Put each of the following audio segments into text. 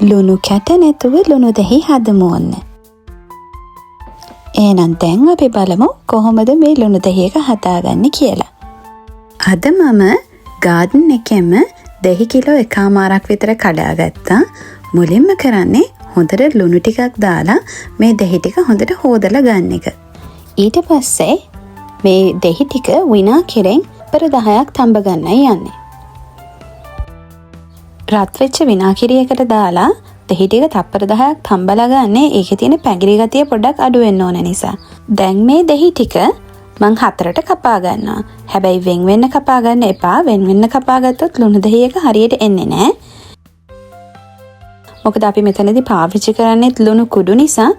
ලුණු කැට නැතුව ලුණු දහි හදමු ඔන්න. එහෙනම් දැන් අපි බලමු කොහොමද මේ ලුණු දහි එක හදාගන්නේ කියලා. අද මම ගාඩන් එකෙම දහි කිලෝ 1.5ක් විතර කඩාගත්තා. මුලින්ම කරන්නේ හොඳට ලුණු ටිකක් දාලා මේ දහි ටික හොඳට හොදලා ගන්න එක. ඊට පස්සේ මේ දහි ටික විනාකිරෙන් පෙර 10ක් තඹ ගන්නයි යන්නේ. රත් වෙච්ච විනාකිරියකට දාලා දහි ටික තප්පර 10ක් තඹලා ගන්නේ ඒකේ තියෙන පැගිරි ගතිය පොඩ්ඩක් අඩු වෙන්න ඕන නිසා. දැන් මේ දහි ටික මං 4ට කපා ගන්නවා. හැබැයි වෙන් වෙන්න කපා ගන්න එපා. වෙන් වෙන්න කපා ගත්තොත් ලුණු දහි එක හරියට එන්නේ නැහැ. මොකද අපි මෙතනදී පාවිච්චි කරන්නේ ලුණු කුඩු නිසා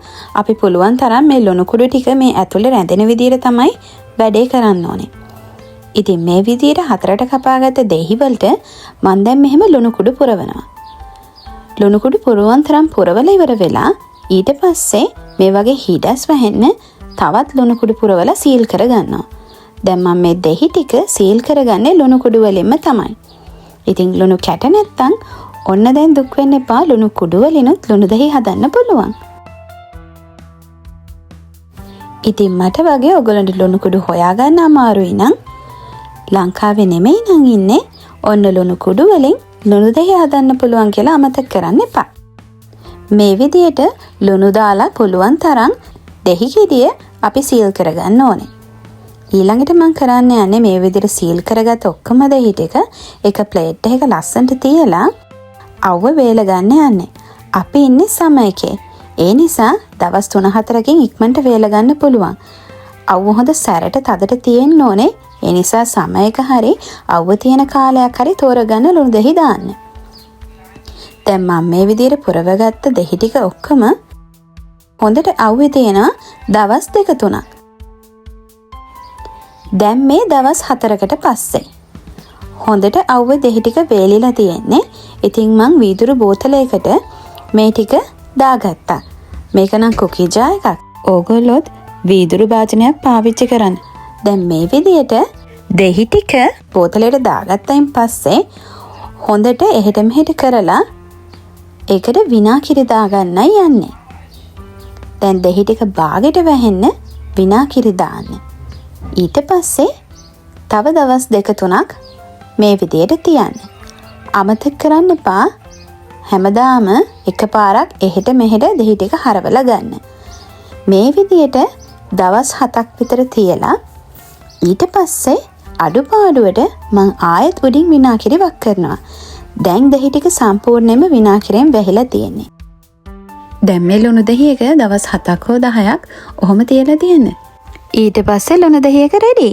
අපි පුළුවන් තරම් මේ ලුණු කුඩු ටික මේ ඇතුලේ රැඳෙන විදිහට තමයි වැඩේ කරන්න ඕනේ. ඉතින් මේ විදිහට 4ට කපාගත්ත දහි වලට මම දැන් මෙහෙම ලුණු කුඩු පුරවනවා. ලුණු කුඩු පුරවන් තරම් පුරවලා ඉවර වෙලා ඊට පස්සේ මේ වගේ හිඩස් වැහෙන්න තවත් ලුණු කුඩු පුරවලා සීල් කරගන්නවා. දැන් මම මේ දහි ටික සීල් කරගන්නේ ලුණු කුඩු වලින්ම තමයි. ඉතින් ලුණු කැට නැත්තම් ඔන්න දැන් දුක් වෙන්න එපා. ලුණු කුඩු වලිනුත් ලුණු දහි හදන්න පුළුවන්. ඉතින් මට වගේ ඔයගොල්ලන්ට ලුණු කුඩු හොයාගන්න අමාරුයි නම් ලංකාවේ නෙමෙයි නම් ඉන්නේ ඔන්න ලුණු කුඩු වලින් ලුණු දහි හදන්න පුළුවන් කියලා අමතක කරන්න එපා. මේ විදියට ලුණු දාලා පුළුවන් තරම් දහි ගෙඩිය අපි සීල් කරගන්න ඕනේ. ඊළඟට මම කරන්න යන්නේ මේ විදියට සීල් කරගත්ත ඔක්කොම දහි ටික එක ප්ලේට් එකක ලස්සනට තියලා අවුව වේල ගන්න යන්නේ. අපි ඉන්නේ සම එකේ. ඒ නිසා දවස් 3-4කින් ඉක්මනට වේල ගන්න පුළුවන්. අවුව හොඳ සැරට තදට තියෙන්න ඕනේ. ඒ නිසා සම එක හරි අවුව තියෙන කාලයක් හරි තෝරගන්න ලුණු දහි දාන්න. දැන් මම මේ විදියට පුරවගත්ත දහි ටික ඔක්කොම හොඳට අවුවේ තියෙනවා දවස් 2-3ක්. දැන් මේ දවස් 4කට පස්සේ හොඳට අවුවේ දහි ටික වේලිලා තියෙන්නේ. ඉතින් මං වීදුරු බෝතලයකට මේ ටික දාගත්තා. මේක නම් කුකී ජා එකක්. ඕගොල්ලොත් වීදුරු භාජනයක් පාවිච්චි කරන්න. දැන් මේ විදියට දහි ටික බෝතලයට දාගත්තයින් පස්සේ හොඳට එහෙට මෙහෙට කරලා ඒකට විනාකිරි දාගන්නයි යන්නේ. දැන් දහි ටික බාගෙට වැහෙන්න විනාකිරි දාන්න. ඊට පස්සේ තව දවස් 2-3ක් මේ විදියට තියන්න. අමතක කරන්න එපා හැමදාම එකපාරක් එහෙට මෙහෙට දහි ටික හරවලා ගන්න. මේ විදියට දවස් 7ක් විතර තියලා ඊට පස්සේ අඩුපාඩුවට මං ආයෙත් උඩින් විනාකිරි වක් කරනවා. දැන් දහි ටික සම්පූර්ණයෙන්ම විනාකිරියෙන් වැහිලා තියෙන්නේ. දැන් මේ ලුණු දහි එක දවස් 7ක් හෝ 10ක් ඔහොම තියලා තියෙන්න. ඊට පස්සේ ලුණු දහි එක රෙඩි.